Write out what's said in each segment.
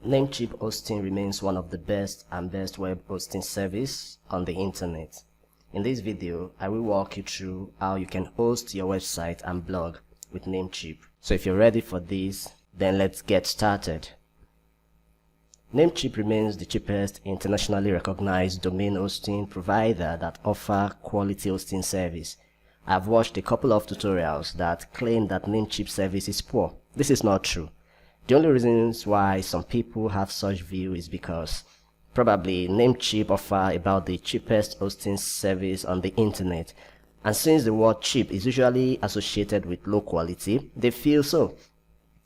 Namecheap hosting remains one of the best web hosting service on the internet. In this video, I will walk you through how you can host your website and blog with Namecheap. So if you're ready for this, then let's get started. Namecheap remains the cheapest internationally recognized domain hosting provider that offer quality hosting service. I've watched a couple of tutorials that claim that Namecheap service is poor. This is not true. The only reasons why some people have such view is because probably Namecheap offer about the cheapest hosting service on the internet, and since the word cheap is usually associated with low quality, they feel so.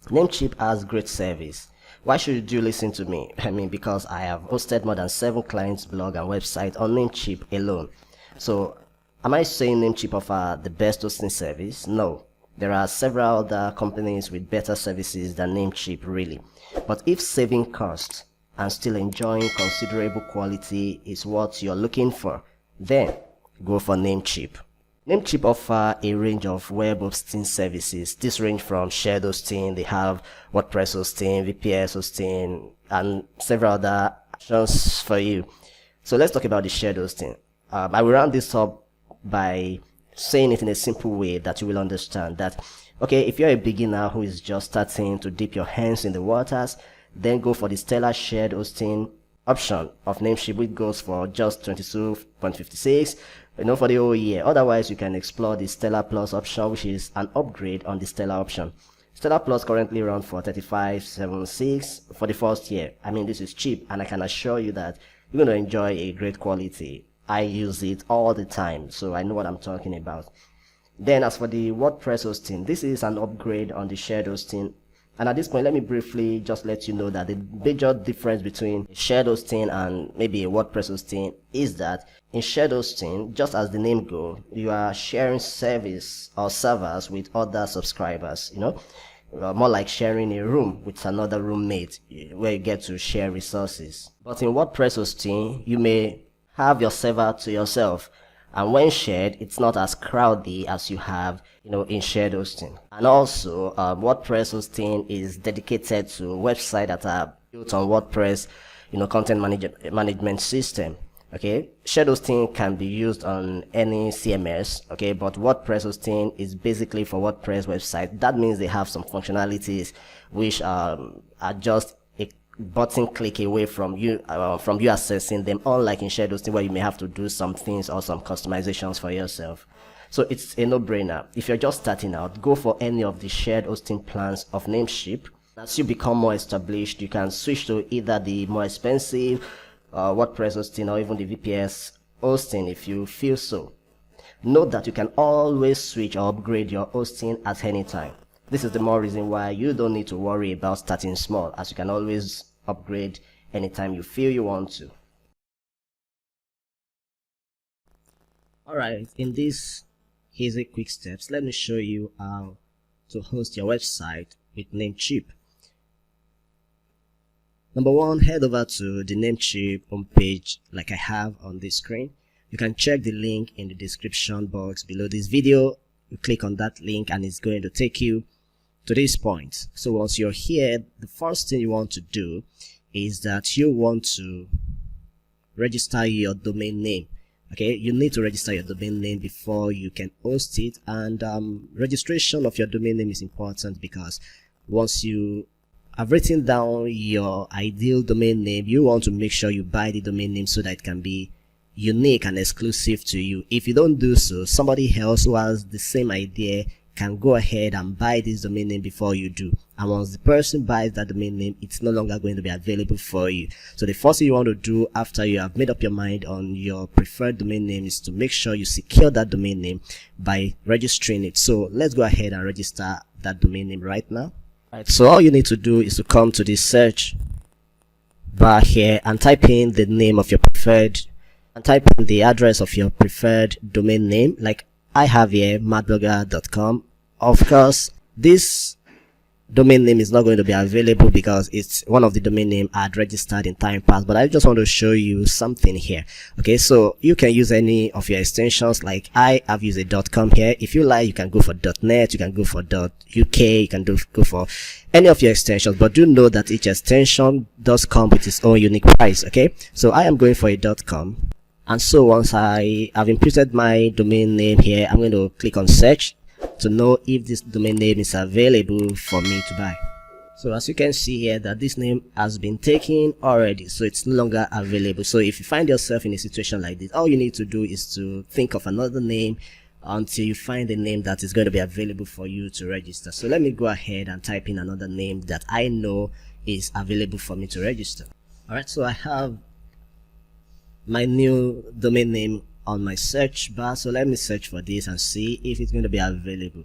Namecheap has great service. Why should you listen to me? Because I have hosted more than 7 clients' blog and website on Namecheap alone. So am I saying Namecheap offer the best hosting service? No. There are several other companies with better services than Namecheap really. But if saving costs and still enjoying considerable quality is what you're looking for, then go for Namecheap. Namecheap offer a range of web hosting services. This range from shared hosting, they have WordPress hosting, VPS hosting, and several other options for you. So let's talk about the shared hosting. I will round this up by saying it in a simple way that you will understand that, okay, if you're a beginner who is just starting to dip your hands in the waters, then go for the stellar shared hosting option of Namecheap, which goes for just 22.56, for the whole year. Otherwise, you can explore the Stellar Plus option, which is an upgrade on the Stellar option. Stellar Plus currently runs for 35.76 for the first year. This is cheap, and I can assure you that you're going to enjoy a great quality. I use it all the time, so I know what I'm talking about. Then as for the WordPress hosting, this is an upgrade on the shared hosting. And at this point, let me briefly just let you know that the major difference between shared hosting and maybe a WordPress hosting is that in shared hosting, just as the name goes, you are sharing service or servers with other subscribers, more like sharing a room with another roommate where you get to share resources. But in WordPress hosting, you may have your server to yourself, and when shared, it's not as crowded as you have in shared hosting. And also WordPress hosting is dedicated to websites that are built on WordPress content management system. Okay, shared hosting can be used on any CMS, okay, but WordPress hosting is basically for WordPress website. That means they have some functionalities which are just button click away from you accessing them, unlike in shared hosting where you may have to do some things or some customizations for yourself. So it's a no-brainer. If you're just starting out, go for any of the shared hosting plans of Namecheap. As you become more established, you can switch to either the more expensive WordPress hosting or even the VPS hosting if you feel so. Note that you can always switch or upgrade your hosting at any time. This is the more reason why you don't need to worry about starting small, as you can always upgrade anytime you feel you want to. Alright, in these easy quick steps, let me show you how to host your website with Namecheap. Number 1, head over to the Namecheap homepage like I have on this screen. You can check the link in the description box below this video. You click on that link and it's going to take you to this point. So once you're here, the first thing you want to do is that you want to register your domain name. Okay, you need to register your domain name before you can host it, and registration of your domain name is important because once you have written down your ideal domain name, you want to make sure you buy the domain name so that it can be unique and exclusive to you. If you don't do so, somebody else who has the same idea can go ahead and buy this domain name before you do, and once the person buys that domain name, it's no longer going to be available for you. So the first thing you want to do after you have made up your mind on your preferred domain name is to make sure you secure that domain name by registering it. So let's go ahead and register that domain name right now. Right, so all you need to do is to come to this search bar here and type in the name of your preferred, and type in the address of your preferred domain name, like I have here, madblogger.com. Of course, this domain name is going to be used for your website. So once you have typed in the address of your preferred domain name, you can go ahead and register. This domain name is not going to be available because it's one of the domain name I had registered in time past. But I just want to show you something here. Okay, so you can use any of your extensions. Like I have used a .com here. If you like, you can go for .net, you can go for .uk, you can go for any of your extensions, but do know that each extension does come with its own unique price. Okay, so I am going for a .com, and so once I have inputted my domain name here, I'm going to click on search to know if this domain name is available for me to buy. So as you can see here that this name has been taken already, so it's no longer available. So if you find yourself in a situation like this, all you need to do is to think of another name until you find a name that is going to be available for you to register. So let me go ahead and type in another name that I know is available for me to register. Alright, so I have my new domain name on my search bar. So let me search for this and see if it's going to be available.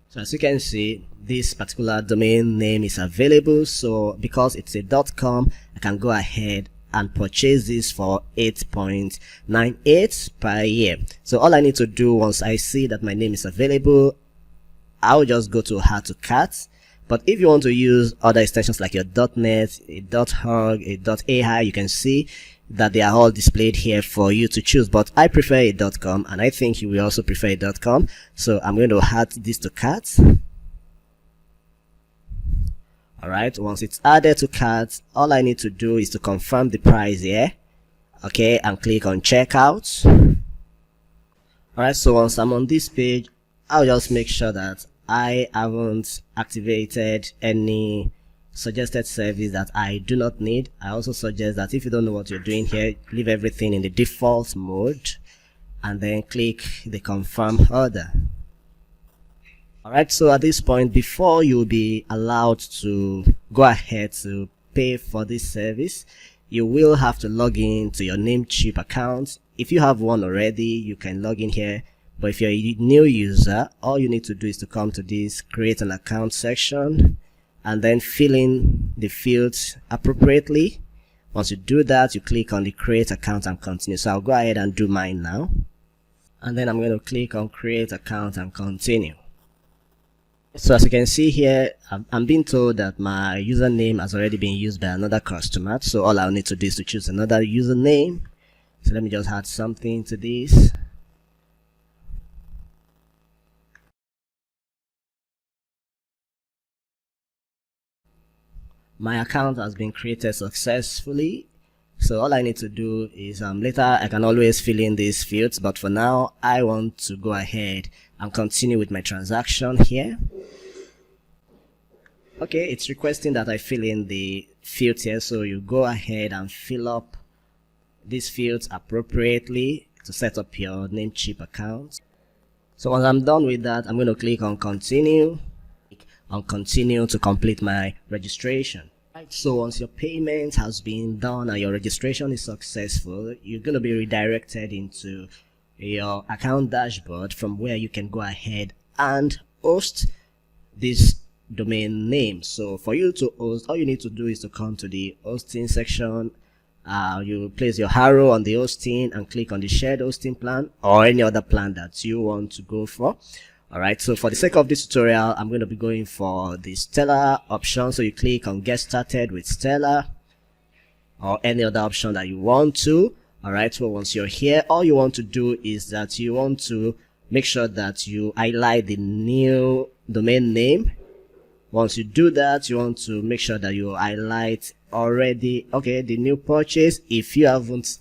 So as you can see, this particular domain name is available. So because it's a .com, I can go ahead and purchase this for 8.98 per year. So all I need to do once I see that my name is available, I'll just go to add to cart. But if you want to use other extensions like your .net, a .org, a .ai, you can see that they are all displayed here for you to choose. But I prefer a .com, and I think you will also prefer a .com. So I'm going to add this to cart. Alright, once it's added to cart, all I need to do is to confirm the price here. Okay, and click on checkout. Alright, so once I'm on this page, I'll just make sure that I haven't activated any suggested service that I do not need. I also suggest that if you don't know what you're doing here, leave everything in the default mode and then click the confirm order. Alright, so at this point, before you'll be allowed to go ahead to pay for this service, you will have to log in to your Namecheap account. If you have one already, you can log in here. But if you're a new user, all you need to do is to come to this create an account section and then fill in the fields appropriately. Once you do that, you click on the create account and continue. So I'll go ahead and do mine now. And then I'm going to click on create account and continue. So as you can see here, I'm being told that my username has already been used by another customer. So all I'll need to do is to choose another username. So let me just add something to this. My account has been created successfully. So all I need to do is later I can always fill in these fields, but for now I want to go ahead and continue with my transaction here. Okay, it's requesting that I fill in the fields here, so you go ahead and fill up these fields appropriately to set up your Namecheap account. So once I'm done with that, I'm going to click on continue. On continue to complete my registration. Right, so once your payment has been done and your registration is successful, you're going to be redirected into your account dashboard from where you can go ahead and host this domain name. So for you to host, all you need to do is to come to the hosting section. You place your arrow on the hosting and click on the shared hosting plan or any other plan that you want to go for. Alright, so for the sake of this tutorial, I'm going to be going for the Stellar option. So you click on get started with Stellar or any other option that you want to. Alright, so once you're here, all you want to do is that you want to make sure that you highlight the new domain name. Once you do that, you want to make sure that you highlight already, okay, the new purchase if you haven't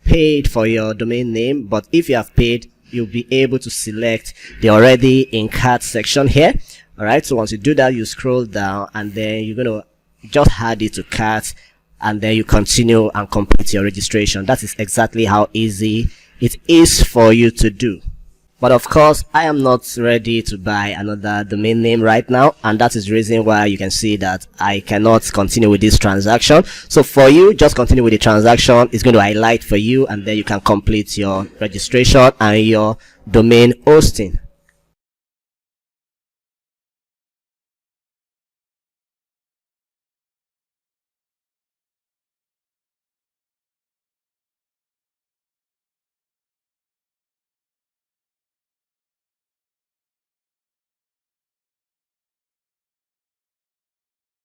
paid for your domain name. But if you have paid, you'll be able to select the already in cart section here. Alright, so once you do that, you scroll down and then you're going to just add it to cart and then you continue and complete your registration. That is exactly how easy it is for you to do. But of course, I am not ready to buy another domain name right now, and that is the reason why you can see that I cannot continue with this transaction. So for you, just continue with the transaction. It's going to highlight for you, and then you can complete your registration and your domain hosting.